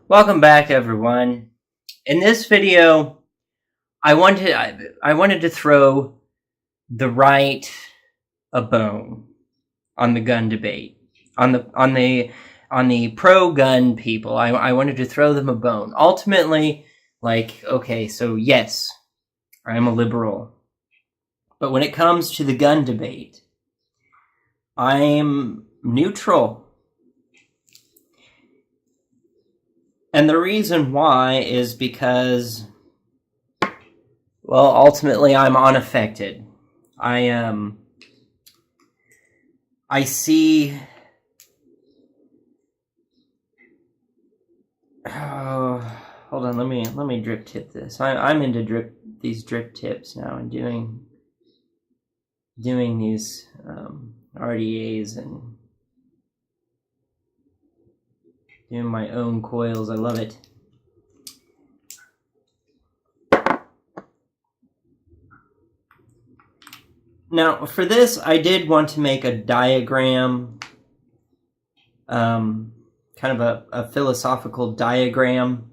Welcome back, everyone. In this video, I wanted to throw the right a bone on the gun debate, on the pro-gun people. I wanted to throw them a bone. Ultimately, okay, so yes, I'm a liberal, but when it comes to the gun debate, I'm neutral. And the reason why is because, well, ultimately I'm unaffected. I see. Oh, hold on. Let me drip tip this. I'm into these drip tips now and doing these RDAs and doing my own coils. I love it. Now, for this, I did want to make a diagram, kind of a philosophical diagram.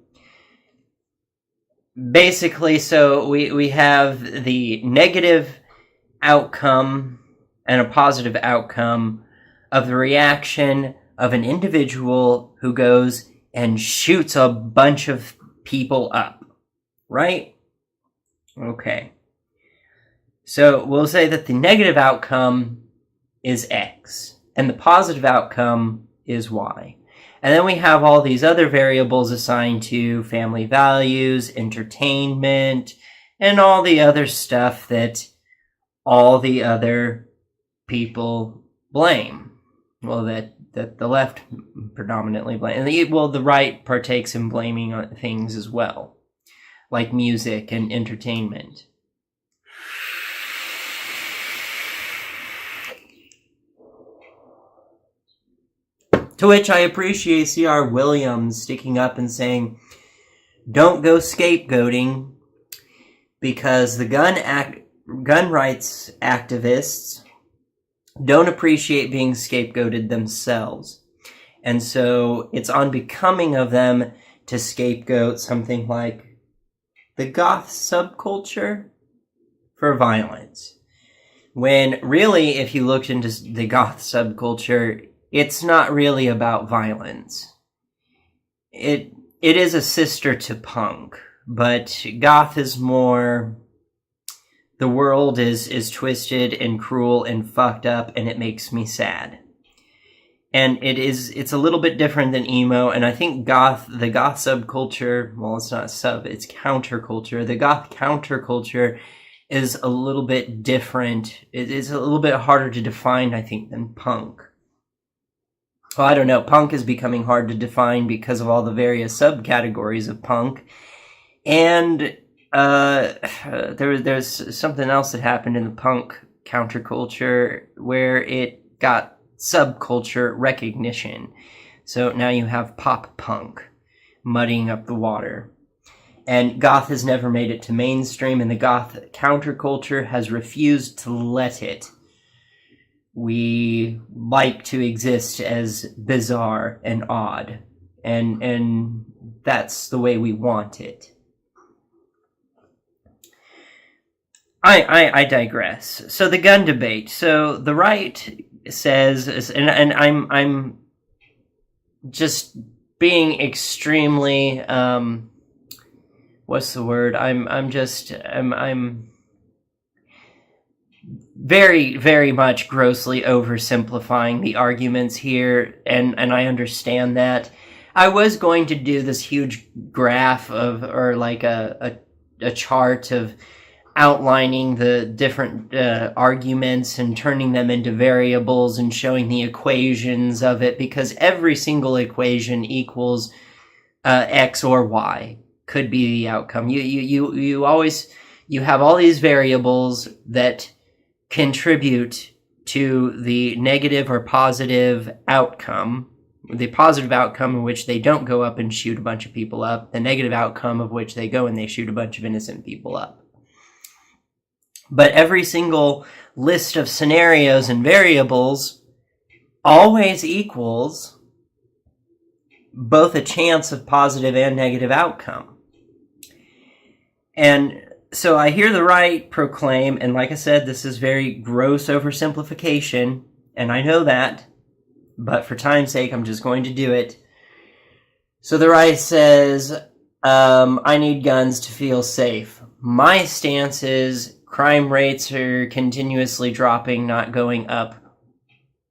Basically, so we have the negative outcome and a positive outcome of the reaction of an individual who goes and shoots a bunch of people up, right? Okay. So we'll say that the negative outcome is X, and the positive outcome is Y. And then we have all these other variables assigned to family values, entertainment, and all the other stuff that all the other people blame. Well, that the left predominantly blame. And the right partakes in blaming things as well, like music and entertainment. To which I appreciate C.R. Williams sticking up and saying, don't go scapegoating, because the gun rights activists don't appreciate being scapegoated themselves. And so it's unbecoming of them to scapegoat something like the goth subculture for violence. When really, if you looked into the goth subculture, it's not really about violence. It is a sister to punk, but goth is more, the world is twisted and cruel and fucked up, and it makes me sad. And it's a little bit different than emo, and I think the goth subculture, well, it's not sub, it's counterculture. The goth counterculture is a little bit different. It is a little bit harder to define, I think, than punk. Well, I don't know. Punk is becoming hard to define because of all the various subcategories of punk. And there's something else that happened in the punk counterculture where it got subculture recognition. So now you have pop punk muddying up the water. And goth has never made it to mainstream, and the goth counterculture has refused to let it. We like to exist as bizarre and odd, and that's the way we want it. I digress. So the gun debate. So the right says, and I'm just being extremely what's the word? I'm very, very much grossly oversimplifying the arguments here, and I understand that. I was going to do this huge graph or like a chart of outlining the different arguments and turning them into variables and showing the equations of it, because every single equation equals X or Y could be the outcome. You always have all these variables that contribute to the negative or positive outcome. The positive outcome in which they don't go up and shoot a bunch of people up. The negative outcome of which they go and they shoot a bunch of innocent people up. But every single list of scenarios and variables always equals both a chance of positive and negative outcome. And so I hear the right proclaim, and like I said, this is very gross oversimplification, and I know that, but for time's sake, I'm just going to do it. So the right says, I need guns to feel safe. My stance is crime rates are continuously dropping, not going up.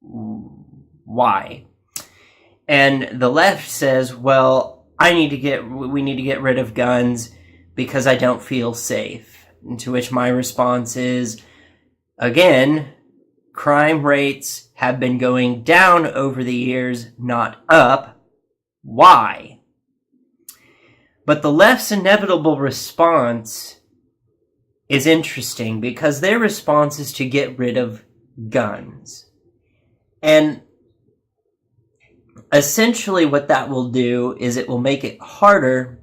Why? And the left says, well, we need to get rid of guns because I don't feel safe. And to which my response is, again, crime rates have been going down over the years, not up. Why? But the left's inevitable response is interesting because their response is to get rid of guns. And essentially what that will do is it will make it harder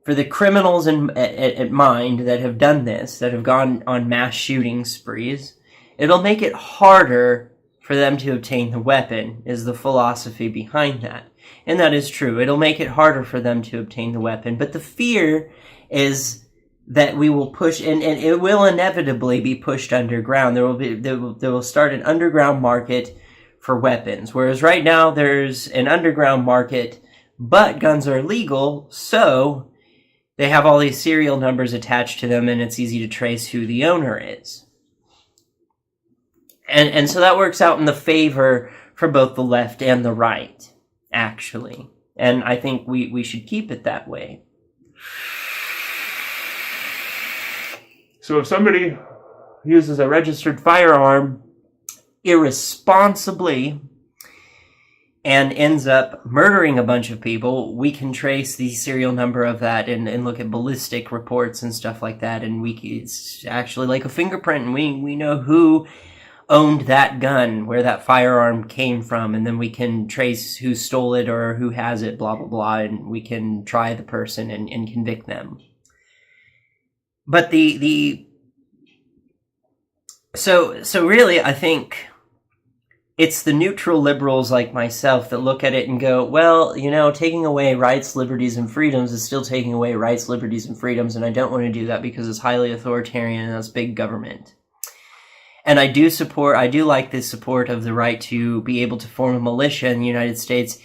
for the criminals at mind that have done this, that have gone on mass shooting sprees. It'll make it harder for them to obtain the weapon, is the philosophy behind that. And that is true. It'll make it harder for them to obtain the weapon. But the fear is that we will push, and it will inevitably be pushed underground. There will start an underground market for weapons. Whereas right now there's an underground market, but guns are legal, so they have all these serial numbers attached to them, and it's easy to trace who the owner is. And so that works out in the favor for both the left and the right, actually. And I think we should keep it that way. So if somebody uses a registered firearm irresponsibly and ends up murdering a bunch of people, we can trace the serial number of that and look at ballistic reports and stuff like that, and it's actually like a fingerprint, and we know who owned that gun, where that firearm came from, and then we can trace who stole it or who has it, blah, blah, blah, and we can try the person and convict them. But so really, I think it's the neutral liberals like myself that look at it and go, well, taking away rights, liberties, and freedoms is still taking away rights, liberties, and freedoms, and I don't want to do that because it's highly authoritarian and that's big government. And I do like the support of the right to be able to form a militia in the United States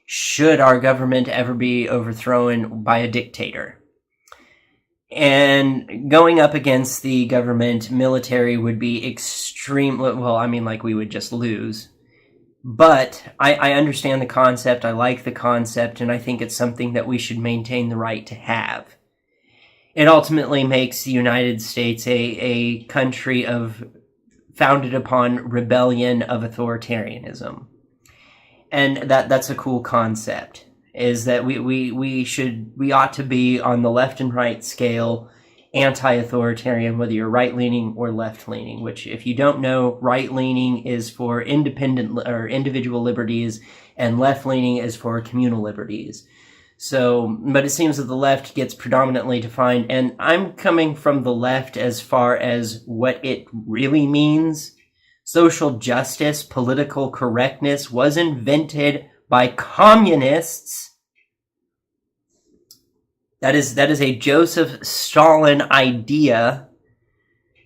should our government ever be overthrown by a dictator. And going up against the government military would be we would just lose. But I understand the concept, I like the concept, and I think it's something that we should maintain the right to have. It ultimately makes the United States a country founded upon rebellion of authoritarianism. And that's a cool concept, is that we ought to be on the left and right scale anti-authoritarian, whether you're right-leaning or left-leaning, which, if you don't know, right-leaning is for independent or individual liberties and left-leaning is for communal liberties. So, but it seems that the left gets predominantly defined, and I'm coming from the left as far as what it really means. Social justice, political correctness was invented by communists. That is a Joseph Stalin idea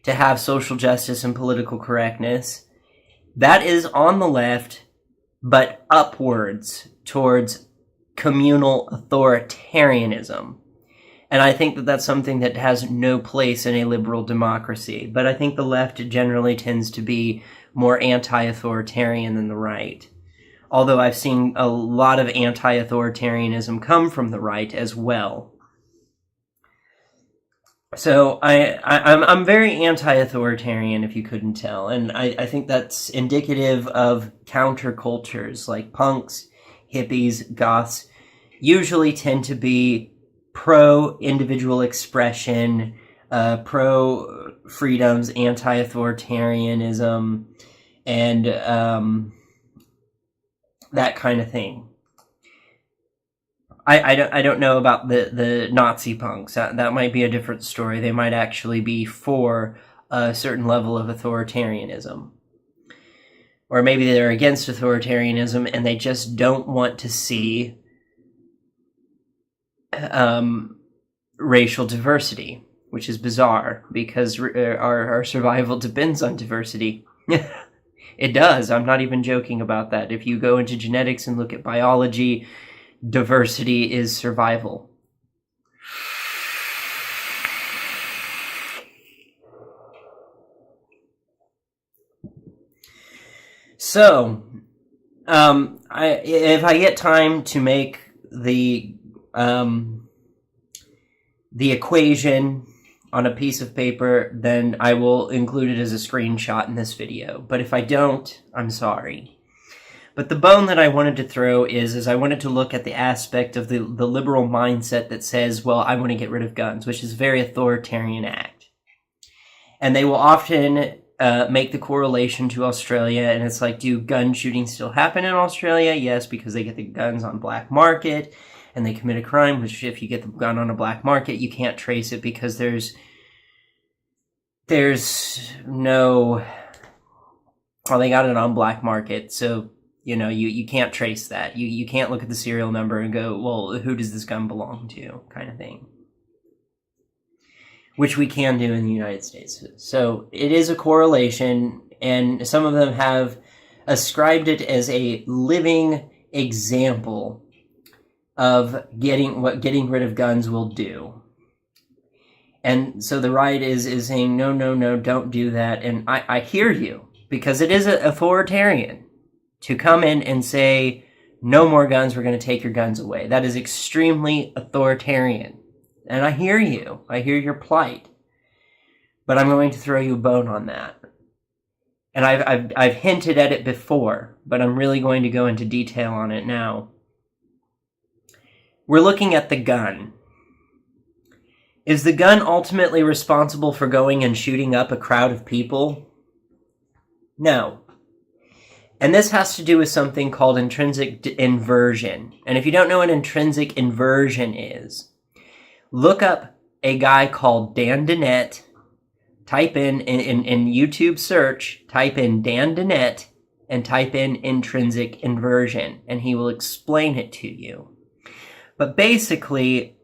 to have social justice and political correctness. That is on the left, but upwards towards communal authoritarianism. And I think that that's something that has no place in a liberal democracy. But I think the left generally tends to be more anti-authoritarian than the right. Although I've seen a lot of anti-authoritarianism come from the right as well. So I'm very anti-authoritarian, if you couldn't tell. And I think that's indicative of countercultures like punks, hippies, goths, usually tend to be pro-individual expression, pro-freedoms, anti-authoritarianism, and that kind of thing. I don't know about the Nazi punks. That might be a different story. They might actually be for a certain level of authoritarianism. Or maybe they're against authoritarianism and they just don't want to see racial diversity, which is bizarre because our survival depends on diversity. It does. I'm not even joking about that. If you go into genetics and look at biology, diversity is survival. So, if I get time to make the equation on a piece of paper, then I will include it as a screenshot in this video. But if I don't, I'm sorry. But the bone that I wanted to throw is I wanted to look at the aspect of the liberal mindset that says, well, I want to get rid of guns, which is a very authoritarian act. And they will often make the correlation to Australia, and it's like, do gun shootings still happen in Australia? Yes, because they get the guns on black market, and they commit a crime, which if you get the gun on a black market, you can't trace it because there's no, well, they got it on black market, so, you know, you can't trace that. You can't look at the serial number and go, well, who does this gun belong to, kind of thing. Which we can do in the United States. So it is a correlation, and some of them have ascribed it as a living example of what getting rid of guns will do. And so the right is saying, no, don't do that. And I hear you, because it is authoritarian to come in and say, no more guns, we're going to take your guns away. That is extremely authoritarian. And I hear you. I hear your plight. But I'm going to throw you a bone on that. And I've hinted at it before, but I'm really going to go into detail on it now. We're looking at the gun. Is the gun ultimately responsible for going and shooting up a crowd of people? No. And this has to do with something called intrinsic inversion. And if you don't know what intrinsic inversion is, look up a guy called Dan Dennett. Type in YouTube search, type in Dan Dennett, and type in intrinsic inversion, and he will explain it to you. But basically,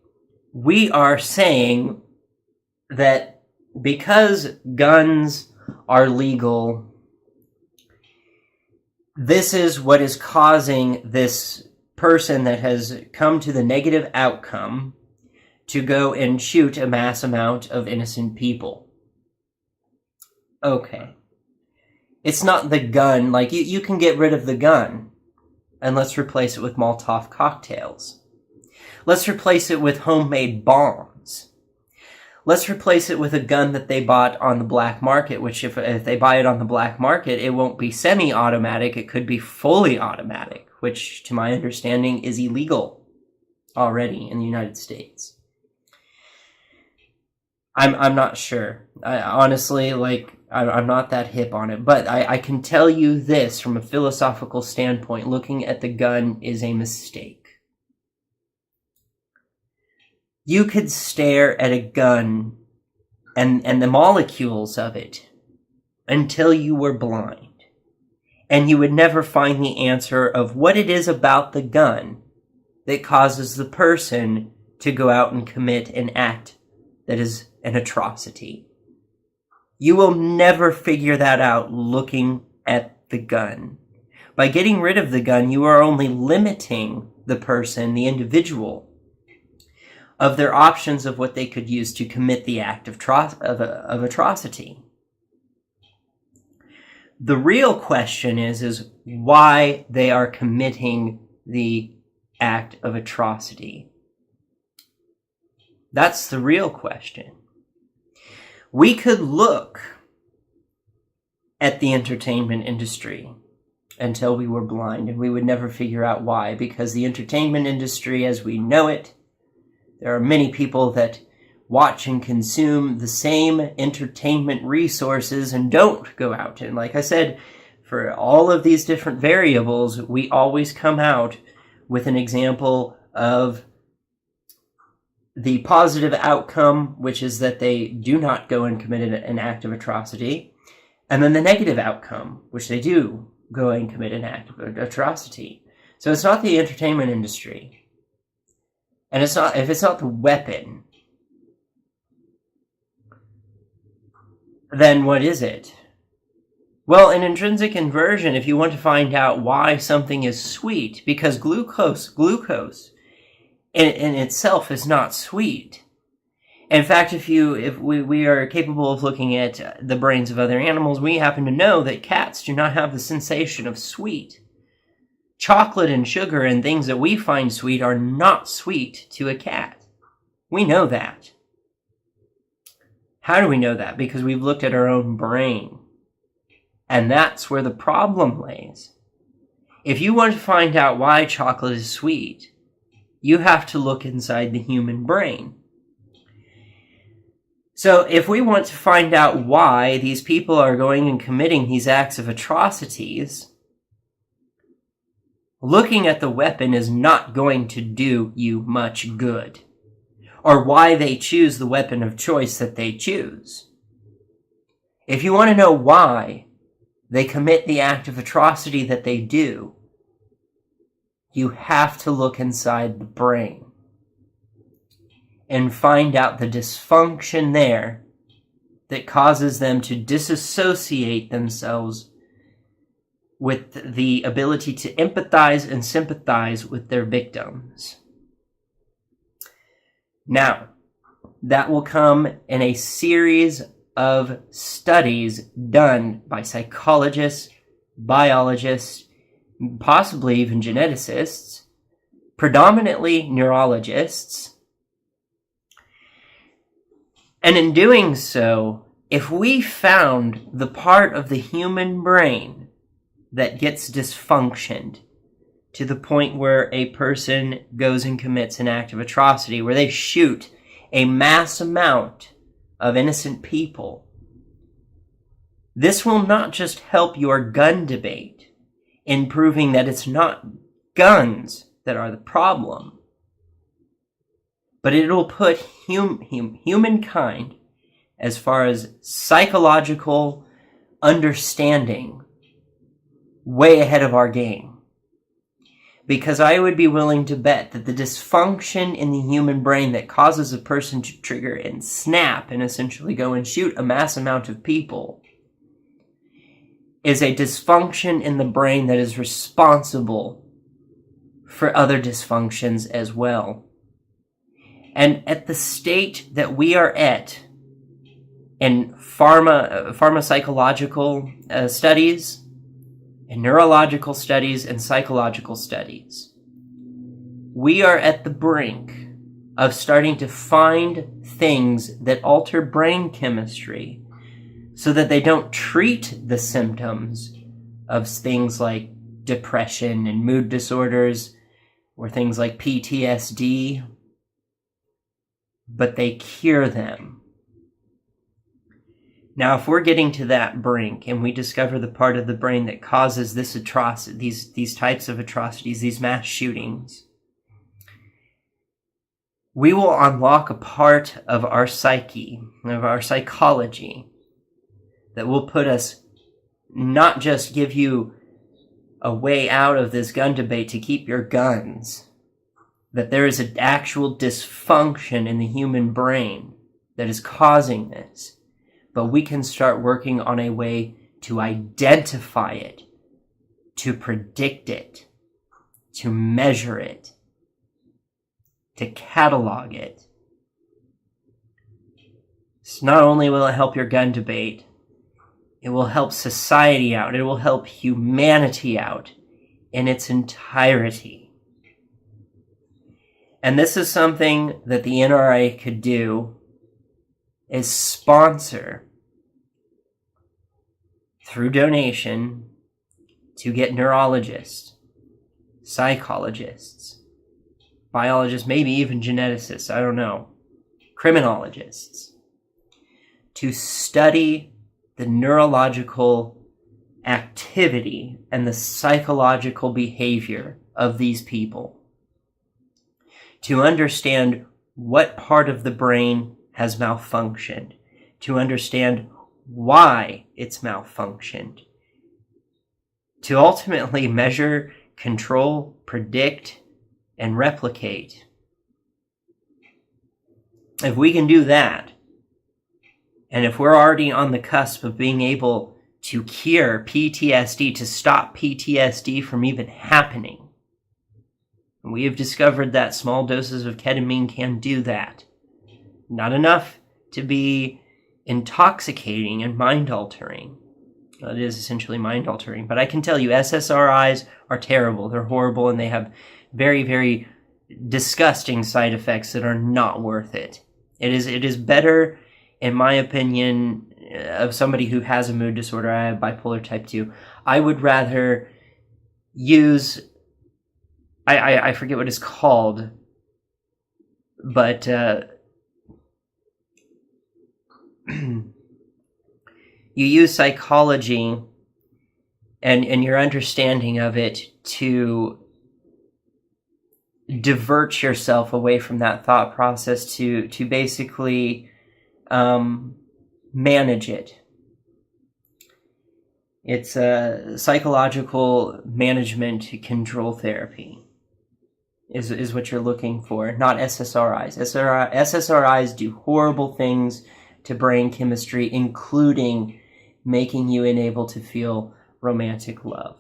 we are saying that because guns are legal, this is what is causing this person that has come to the negative outcome to go and shoot a mass amount of innocent people. Okay. It's not the gun. Like, you can get rid of the gun, and let's replace it with Molotov cocktails. Let's replace it with homemade bombs. Let's replace it with a gun that they bought on the black market, which if they buy it on the black market, it won't be semi-automatic. It could be fully automatic, which, to my understanding, is illegal already in the United States. I'm not sure. Honestly, I'm not that hip on it, but I can tell you this from a philosophical standpoint, looking at the gun is a mistake. You could stare at a gun and the molecules of it until you were blind, and you would never find the answer of what it is about the gun that causes the person to go out and commit an act that is an atrocity. You will never figure that out looking at the gun. By getting rid of the gun, you are only limiting the person, the individual, of their options of what they could use to commit the act of atrocity. The real question is why they are committing the act of atrocity. That's the real question. We could look at the entertainment industry until we were blind, and we would never figure out why, because the entertainment industry as we know it, there are many people that watch and consume the same entertainment resources and don't go out. And like I said, for all of these different variables, we always come out with an example of the positive outcome, which is that they do not go and commit an act of atrocity, and then the negative outcome, which they do go and commit an act of atrocity. So it's not the entertainment industry. And if it's not the weapon, then what is it? Well, in intrinsic inversion, if you want to find out why something is sweet, because glucose in itself is not sweet. In fact, if we are capable of looking at the brains of other animals, we happen to know that cats do not have the sensation of sweet. Chocolate and sugar and things that we find sweet are not sweet to a cat. We know that. How do we know that? Because we've looked at our own brain. And that's where the problem lays. If you want to find out why chocolate is sweet, you have to look inside the human brain. So if we want to find out why these people are going and committing these acts of atrocities, looking at the weapon is not going to do you much good, or why they choose the weapon of choice that they choose. If you want to know why they commit the act of atrocity that they do, you have to look inside the brain and find out the dysfunction there that causes them to disassociate themselves with the ability to empathize and sympathize with their victims. Now, that will come in a series of studies done by psychologists, biologists, possibly even geneticists, predominantly neurologists. And in doing so, if we found the part of the human brain that gets dysfunctioned to the point where a person goes and commits an act of atrocity, where they shoot a mass amount of innocent people, this will not just help your gun debate in proving that it's not guns that are the problem, but it'll put humankind, as far as psychological understanding, way ahead of our game. Because I would be willing to bet that the dysfunction in the human brain that causes a person to trigger and snap and essentially go and shoot a mass amount of people is a dysfunction in the brain that is responsible for other dysfunctions as well. And at the state that we are at in pharmacological studies, in neurological studies and psychological studies, we are at the brink of starting to find things that alter brain chemistry so that they don't treat the symptoms of things like depression and mood disorders or things like PTSD, but they cure them. Now, if we're getting to that brink and we discover the part of the brain that causes this atrocity, these types of atrocities, these mass shootings, we will unlock a part of our psyche, of our psychology, that will put us, not just give you a way out of this gun debate to keep your guns, that there is an actual dysfunction in the human brain that is causing this. But we can start working on a way to identify it, to predict it, to measure it, to catalog it. So not only will it help your gun debate, it will help society out. It will help humanity out in its entirety. And this is something that the NRA could do, is sponsor through donation to get neurologists, psychologists, biologists, maybe even geneticists, I don't know, criminologists, to study the neurological activity and the psychological behavior of these people, to understand what part of the brain has malfunctioned, to understand why it's malfunctioned, to ultimately measure, control, predict, and replicate If we can do that, and if we're already on the cusp of being able to cure PTSD, to stop PTSD from even happening, and we have discovered that small doses of ketamine can do that. Not enough to be intoxicating and mind-altering. Well, it is essentially mind-altering, but I can tell you SSRIs are terrible. They're horrible, and they have very, very disgusting side effects that are not worth it. It is better, in my opinion, of somebody who has a mood disorder. I have bipolar type 2. I would rather use, I forget what it's called, but you use psychology and your understanding of it to divert yourself away from that thought process, to basically manage it. It's a psychological management control therapy is what you're looking for, not SSRIs. SSRIs do horrible things to brain chemistry, including making you unable to feel romantic love.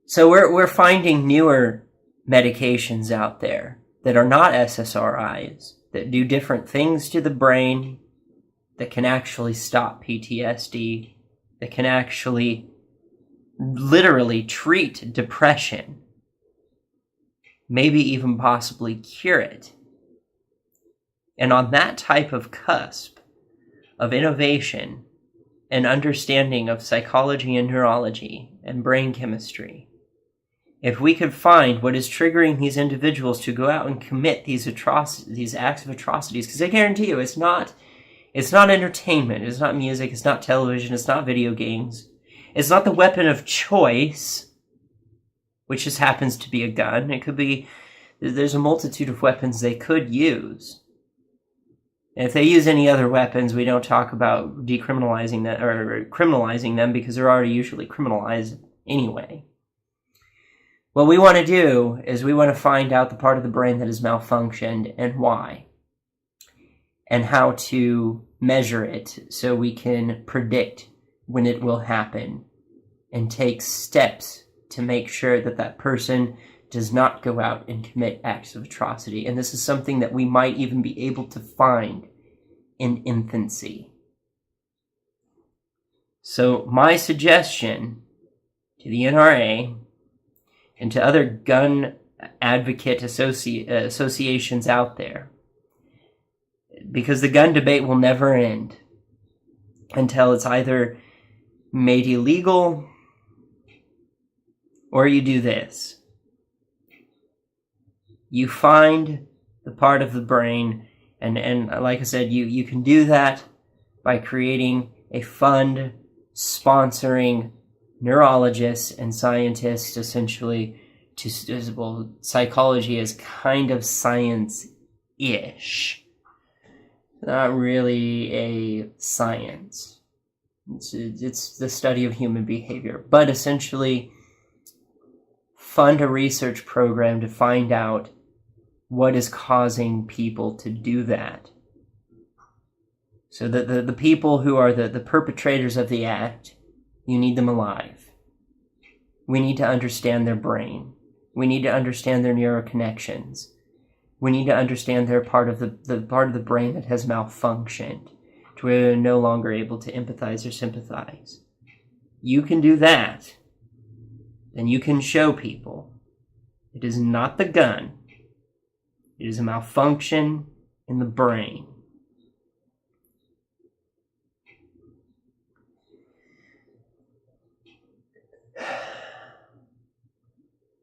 So we're finding newer medications out there that are not SSRIs, that do different things to the brain, that can actually stop PTSD, that can actually literally treat depression, maybe even possibly cure it. And on that type of cusp of innovation and understanding of psychology and neurology and brain chemistry, if we could find what is triggering these individuals to go out and commit these acts of atrocities, because I guarantee you it's not entertainment, it's not music, it's not television, it's not video games, it's not the weapon of choice, which just happens to be a gun. It could be, there's a multitude of weapons they could use. And if they use any other weapons, we don't talk about decriminalizing them or criminalizing them, because they're already usually criminalized anyway. What we want to do is we want to find out the part of the brain that has malfunctioned and why, and how to measure it so we can predict when it will happen and take steps to make sure that that person does not go out and commit acts of atrocity. And this is something that we might even be able to find in infancy. So my suggestion to the NRA and to other gun advocate associations out there, because the gun debate will never end until it's either made illegal or you do this. You find the part of the brain, and like I said, you can do that by creating a fund sponsoring neurologists and scientists, essentially, well, psychology is kind of science-ish. Not really a science. It's the study of human behavior. But essentially, fund a research program to find out what is causing people to do that. So the people who are the perpetrators of the act, you need them alive. We need to understand their brain. We need to understand their neuroconnections. We need to understand their part of the part of the brain that has malfunctioned, to where they're no longer able to empathize or sympathize. You can do that, then you can show people it is not the gun. It is a malfunction in the brain.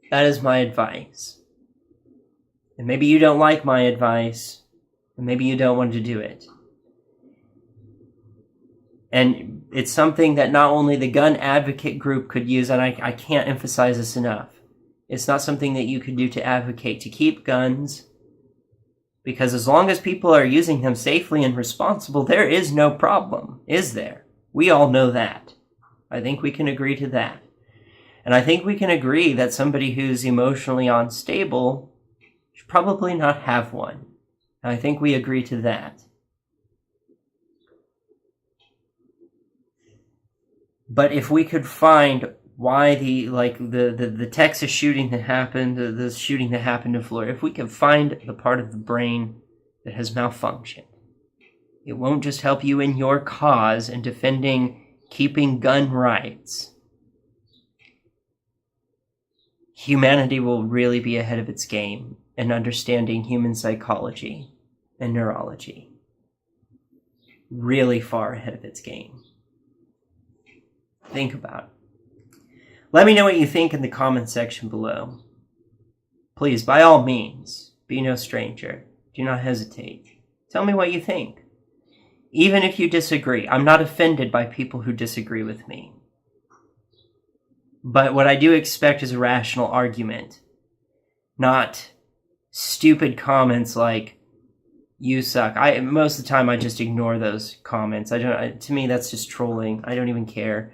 That is my advice. And maybe you don't like my advice, and maybe you don't want to do it. And it's something that not only the gun advocate group could use, and I can't emphasize this enough. It's not something that you could do to advocate to keep guns, because as long as people are using them safely and responsible, there is no problem, is there? We all know that. I think we can agree to that. And I think we can agree that somebody who's emotionally unstable should probably not have one. I think we agree to that. But if we could find why the Texas shooting that happened, the shooting that happened in Florida, if we could find the part of the brain that has malfunctioned, it won't just help you in your cause in defending keeping gun rights. Humanity will really be ahead of its game in understanding human psychology and neurology. Really far ahead of its game. Think about it. Let me know what you think in the comments section below. Please, by all means, be no stranger. Do not hesitate. Tell me what you think. Even if you disagree, I'm not offended by people who disagree with me. But what I do expect is a rational argument, not stupid comments like, you suck. Most of the time I just ignore those comments. To me, that's just trolling. I don't even care.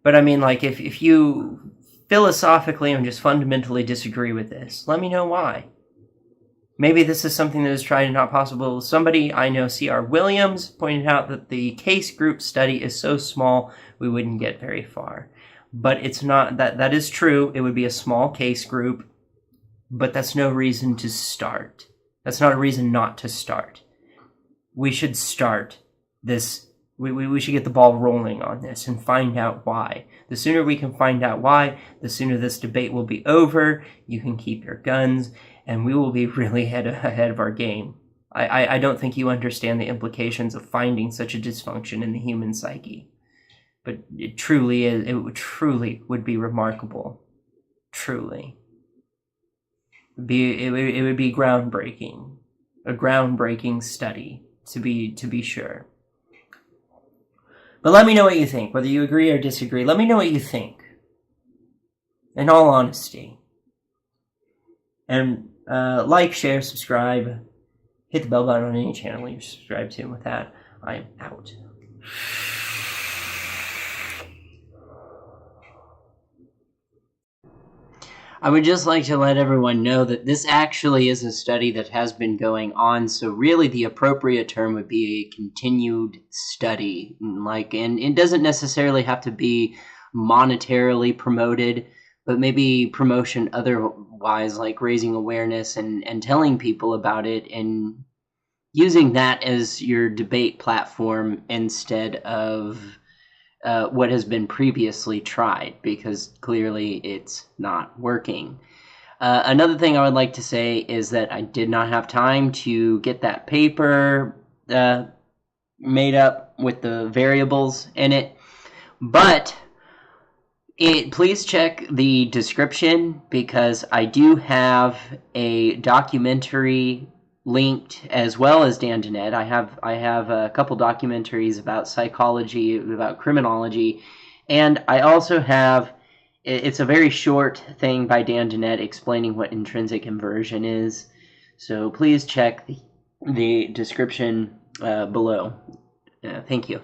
But I mean, like, if you philosophically and just fundamentally disagree with this, let me know why. Maybe this is something that is tried and not possible. Somebody I know, C.R. Williams, pointed out that the case group study is so small we wouldn't get very far. But it's not, that is true. It would be a small case group, but that's no reason to start. That's not a reason not to start. We should start this. We should get the ball rolling on this and find out why. The sooner we can find out why, the sooner this debate will be over. You can keep your guns, and we will be really ahead of our game. I don't think you understand the implications of finding such a dysfunction in the human psyche. But it truly is. It truly would be remarkable. Truly. It would be groundbreaking. A groundbreaking study, to be sure. But let me know what you think, whether you agree or disagree. Let me know what you think. In all honesty. And like, share, subscribe. Hit the bell button on any channel you're subscribed to. And with that, I'm out. I would just like to let everyone know that this actually is a study that has been going on, so really the appropriate term would be a continued study. And it doesn't necessarily have to be monetarily promoted, but maybe promotion otherwise, like raising awareness and telling people about it and using that as your debate platform instead of what has been previously tried, because clearly it's not working. Another thing I would like to say is that I did not have time to get that paper made up with the variables in it, but please check the description, because I do have a documentary linked, as well as Dan Dennett. I have a couple documentaries about psychology, about criminology, and I also have, it's a very short thing by Dan Dennett explaining what intrinsic inversion is. So please check the description below. Thank you.